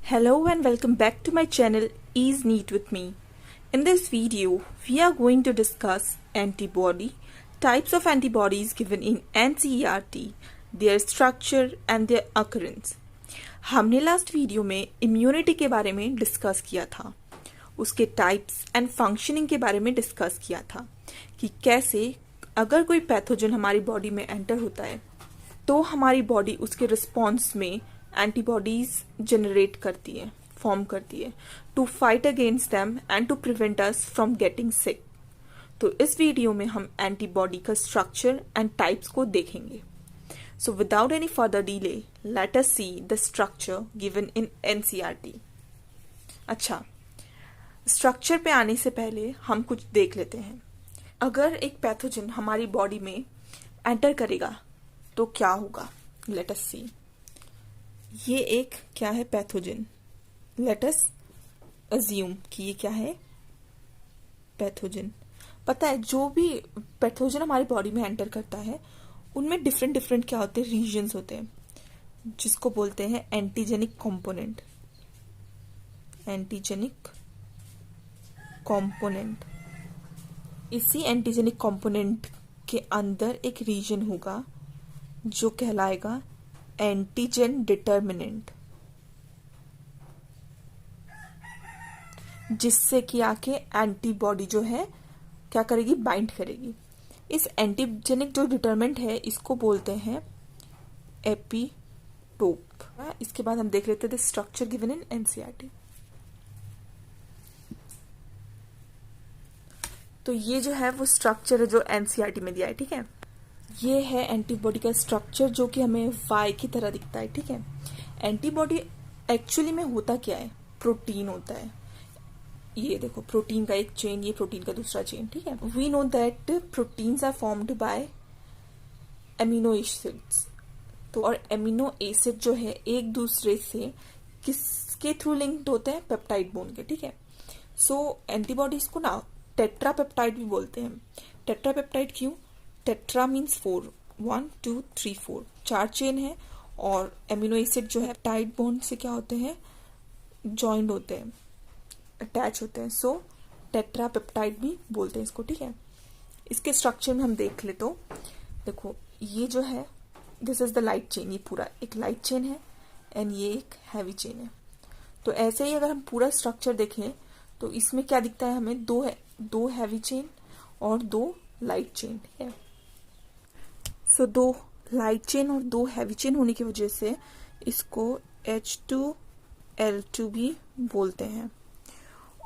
Hello and welcome back to my channel Ease Neat with me. In this video, we are going to discuss antibody, types of antibodies given in NCERT, their structure and their occurrence. हमने last video में immunity के बारे में discuss किया था, उसके types and functioning के बारे में डिस्कस किया था कि कैसे अगर कोई पैथोजन हमारी बॉडी में एंटर होता है तो हमारी बॉडी उसके रिस्पॉन्स में एंटीबॉडीज जनरेट करती है, फॉर्म करती है to fight against them and to prevent us from getting sick. तो इस वीडियो में हम एंटीबॉडी का स्ट्रक्चर एंड टाइप्स को देखेंगे। So without any further delay let us see the structure given in NCERT. अच्छा, स्ट्रक्चर पे आने से पहले हम कुछ देख लेते हैं। अगर एक पैथोजन हमारी बॉडी में एंटर करेगा तो क्या होगा, लेट अस सी। ये एक क्या है, पैथोजन। लेट अस अज्यूम कि ये क्या है, पैथोजन। पता है जो भी पैथोजन हमारी बॉडी में एंटर करता है उनमें डिफरेंट डिफरेंट क्या होते हैं, रीजन्स होते हैं, जिसको बोलते हैं एंटीजेनिक कंपोनेंट। एंटीजेनिक कंपोनेंट, इसी एंटीजेनिक कंपोनेंट के अंदर एक रीजन होगा जो कहलाएगा एंटीजन डिटर्मिनेंट, जिससे कि आके एंटीबॉडी जो है क्या करेगी, बाइंड करेगी। इस एंटीजेनिक जो डिटर्मिनेंट है इसको बोलते हैं एपिटोप। इसके बाद हम देख लेते थे स्ट्रक्चर गिवन इन एनसीईआरटी। तो ये जो है वो स्ट्रक्चर है जो एनसीईआरटी में दिया है, ठीक है। ये है एंटीबॉडी का स्ट्रक्चर जो कि हमें वाई की तरह दिखता है, ठीक है। एंटीबॉडी एक्चुअली में होता क्या है, प्रोटीन होता है। ये देखो, प्रोटीन का एक चेन, ये प्रोटीन का दूसरा चेन, ठीक है। We know that proteins are formed by amino acids. तो और एमिनो एसिड जो है एक दूसरे से किसके थ्रू लिंक्ड होते हैं, पेप्टाइड बोन के, ठीक है। सो एंटीबॉडीज को ना टेट्रा पेप्टाइड भी बोलते हैं। टेट्रा पेप्टाइड क्यों? टेट्रा मीन्स 4, 1 2 3 4, 4 चेन है। और एमिनो एसिड जो है टाइड बॉन्ड से क्या होते हैं, जॉइंट होते हैं, अटैच होते हैं। सो टेट्रा पेप्टाइड भी बोलते हैं इसको, ठीक है। इसके स्ट्रक्चर में हम देख ले तो देखो, ये जो है this is the light chain. ये पूरा एक लाइट चेन है एंड ये एक हैवी चेन है। तो ऐसे ही अगर हम पूरा स्ट्रक्चर देखें तो इसमें क्या दिखता है हमें, दो हैवी चेन और 2 लाइट चेन, ठीक है। सो 2 लाइट चेन और 2 हैवी चेन होने की वजह से इसको H2L2 भी बोलते हैं।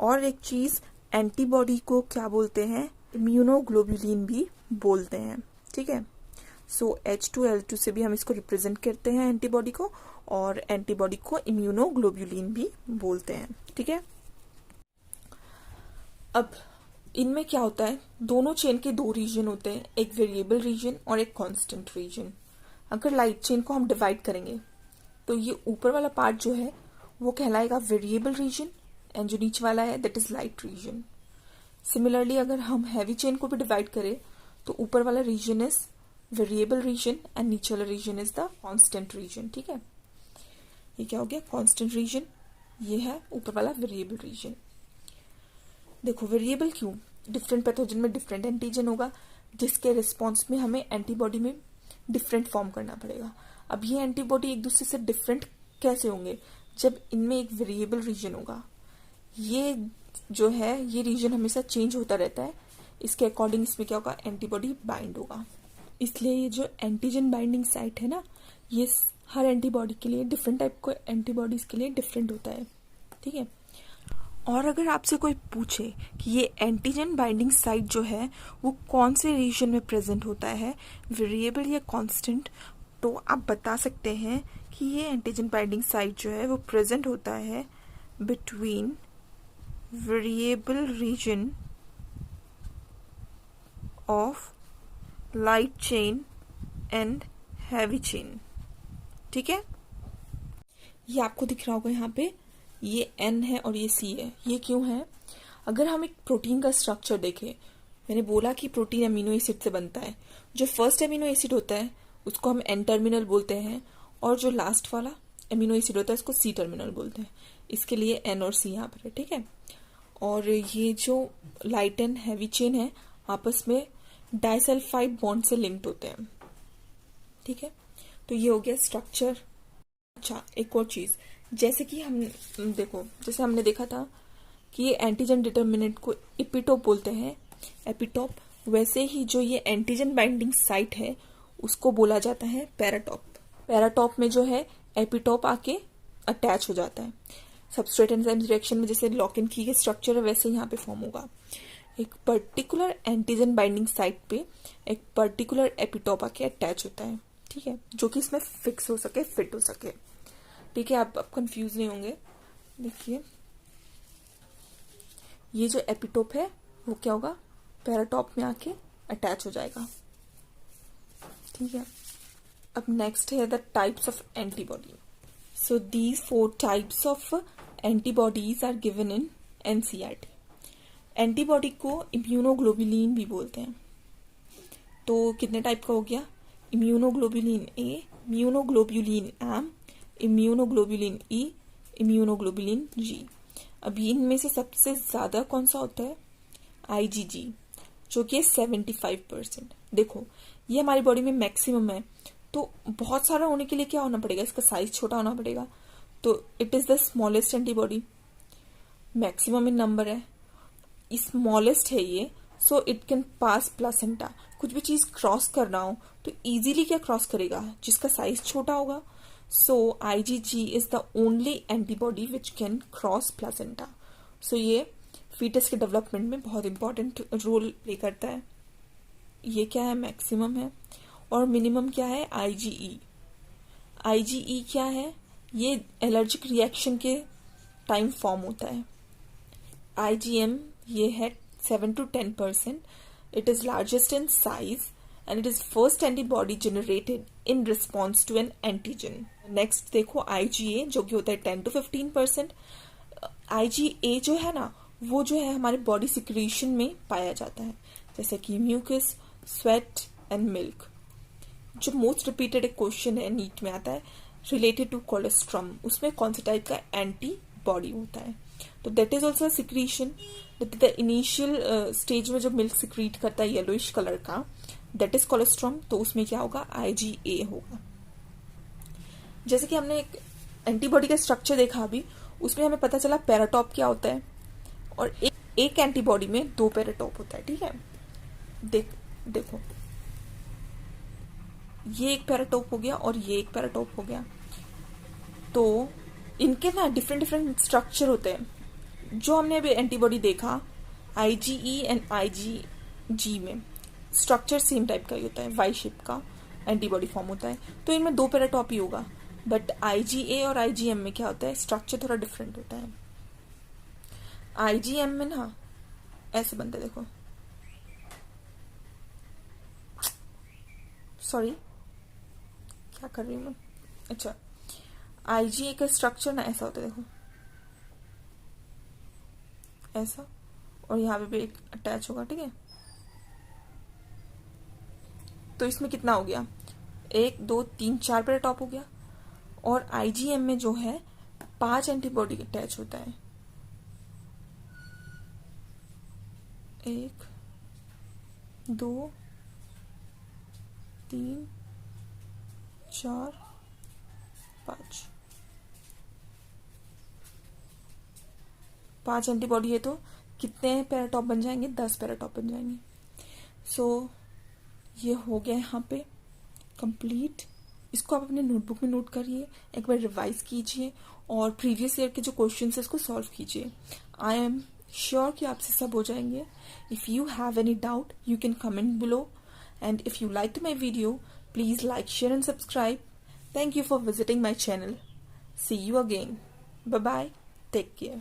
और एक चीज, एंटीबॉडी को क्या बोलते हैं, इम्यूनोग्लोबुलिन भी बोलते हैं, ठीक है। सो H2L2 से भी हम इसको रिप्रेजेंट करते हैं एंटीबॉडी को, और एंटीबॉडी को इम्यूनोग्लोबुलिन भी बोलते हैं, ठीक है। अब इनमें क्या होता है, दोनों चेन के 2 रीजन होते हैं, एक वेरिएबल रीजन और एक कांस्टेंट रीजन। अगर लाइट चेन को हम डिवाइड करेंगे तो ये ऊपर वाला पार्ट जो है वो कहलाएगा वेरिएबल रीजन एंड जो नीचे वाला है that is light region. Similarly अगर हम हैवी चेन को भी डिवाइड करें तो ऊपर वाला reason is variable region and नीचे वाला reason is the constant region, ठीक है। ये क्या हो गया, कांस्टेंट रीजन, ये है ऊपर वाला वेरिएबल रीजन। देखो वेरिएबल क्यों, डिफरेंट पैथोजन में डिफरेंट एंटीजन होगा जिसके रिस्पॉन्स में हमें एंटीबॉडी में डिफरेंट फॉर्म करना पड़ेगा। अब ये एंटीबॉडी एक दूसरे से डिफरेंट कैसे होंगे, जब इनमें एक वेरिएबल रीजन होगा। ये जो है ये रीजन हमेशा चेंज होता रहता है, इसके अकॉर्डिंग इसमें क्या होगा, एंटीबॉडी बाइंड होगा। इसलिए ये जो एंटीजन बाइंडिंग साइट है ना, ये हर एंटीबॉडी के लिए, डिफरेंट टाइप को एंटीबॉडीज के लिए डिफरेंट होता है, ठीक है। और अगर आपसे कोई पूछे कि ये एंटीजन बाइंडिंग साइट जो है वो कौन से रीजन में प्रेजेंट होता है, वेरिएबल या कांस्टेंट, तो आप बता सकते हैं कि ये एंटीजन बाइंडिंग साइट जो है वो प्रेजेंट होता है between variable region of light chain and heavy chain, ठीक है। ये आपको दिख रहा होगा यहाँ पे, ये N है और ये C है। ये क्यों है, अगर हम एक प्रोटीन का स्ट्रक्चर देखें, मैंने बोला कि प्रोटीन अमीनो एसिड से बनता है। जो फर्स्ट अमीनो एसिड होता है उसको हम N टर्मिनल बोलते हैं और जो लास्ट वाला एमिनो एसिड होता है उसको सी टर्मिनल बोलते हैं, इसके लिए एन और सी यहाँ पर है, ठीक है। और ये जो लाइट एंड हैवी चेन है आपस में डाइसल्फाइड बॉन्ड से लिंक्ड होते हैं, ठीक है। तो ये हो गया स्ट्रक्चर। अच्छा, एक और चीज, जैसे कि हम देखो, जैसे हमने देखा था कि ये एंटीजन डिटर्मिनेंट को एपिटोप बोलते हैं, एपिटोप, वैसे ही जो ये एंटीजन बाइंडिंग साइट है उसको बोला जाता है पैराटॉप। पैराटॉप में जो है एपिटोप आके अटैच हो जाता है। सबस्ट्रेट एंजाइम रिएक्शन में जैसे लॉक इन की स्ट्रक्चर है वैसे यहाँ पे फॉर्म होगा। एक पर्टिकुलर एंटीजन बाइंडिंग साइट पे एक पर्टिकुलर एपिटोप आके अटैच होता है, ठीक है, जो कि इसमें फिक्स हो सके, फिट हो सके, ठीक है। आप कंफ्यूज नहीं होंगे। देखिए ये जो एपिटोप है वो क्या होगा, पैराटॉप में आके अटैच हो जाएगा, ठीक है। अब नेक्स्ट है the types of antibody. So these 4 types of antibodies are given in NCERT. Antibody को इम्यूनोग्लोबुलिन भी बोलते हैं। तो कितने टाइप का हो गया, immunoglobulin A, immunoglobulin M, immunoglobulin E, immunoglobulin G. अभी इनमें से सबसे ज्यादा कौन सा होता है, आईजीजी, जो कि 75%। देखो ये हमारी बॉडी में मैक्सिमम है, तो बहुत सारा होने के लिए क्या होना पड़ेगा, इसका साइज छोटा होना पड़ेगा। तो it is the smallest antibody, maximum in number है, स्मॉलेस्ट है ये, so it can pass placenta. कुछ भी चीज क्रॉस करना हो तो इजीली क्या क्रॉस करेगा, जिसका साइज छोटा होगा। So IgG is the only antibody which can cross placenta. So ये फीटस के डेवलपमेंट में बहुत इंपॉर्टेंट रोल प्ले करता है। ये क्या है, मैक्सिमम है। और मिनिमम क्या है, आईजीई। आईजीई क्या है, ये एलर्जिक रिएक्शन के टाइम फॉर्म होता है। आईजीएम ये है 7 to 10%. It is largest in size and it is first antibody generated in response to an antigen. Next देखो IgA जो कि होता है 10 to 15%. IgA जो है ना, वो जो है हमारे बॉडी सिक्रीशन में पाया जाता है, जैसे कि म्यूकस, स्वेट एंड मिल्क। जो मोस्ट रिपीटेड एक क्वेश्चन है नीट में आता है रिलेटेड टू कोलेस्ट्रॉम, उसमें कौन सा टाइप का एंटीबॉडी होता है। तो that is also secretion. The initial stage में जो मिल्क सिक्रीट करता है येलोइश कलर का, दैट इज कोलेस्ट्रॉम। तो उसमें क्या होगा, IgA होगा। जैसे कि हमने एक एंटीबॉडी का स्ट्रक्चर देखा अभी, उसमें हमें पता चला पैराटॉप क्या होता है, और एक एंटीबॉडी में 2 पैराटॉप होता है, ठीक है। देखो ये एक पैराटॉप हो गया और ये एक पैराटॉप हो गया। तो इनके ना डिफरेंट स्ट्रक्चर होते हैं। जो हमने अभी एंटीबॉडी देखा IgE एंड IgG में स्ट्रक्चर सेम टाइप का ही होता है, वाई शेप का एंटीबॉडी फॉर्म होता है। तो इनमें 2 पैराटॉप ही होगा। बट IgA और IgM में क्या होता है, स्ट्रक्चर थोड़ा डिफरेंट होता है। IgM में ना ऐसे बनते, देखो, सॉरी क्या कर रही हूँ मैं, अच्छा, IgA का स्ट्रक्चर ना ऐसा होता है, देखो ऐसा, और यहाँ पे भी एक अटैच होगा, ठीक है। तो इसमें कितना हो गया, 1 2 3 4 पैराटॉप हो गया। और IgM में जो है 5 एंटीबॉडी अटैच होता है, 1 2 3 4 5 एंटीबॉडी है। तो कितने पैराटॉप बन जाएंगे, 10 पैराटॉप बन जाएंगे। सो ये हो गया यहाँ पे कंप्लीट। इसको आप अपने नोटबुक में नोट करिए, एक बार रिवाइज कीजिए और प्रीवियस ईयर के जो क्वेश्चन है इसको सॉल्व कीजिए। आई एम श्योर कि आपसे सब हो जाएंगे। If you have any doubt you can comment below, and if you like my video please like, share and subscribe. Thank you for visiting my channel. See you again. Bye bye. Take care.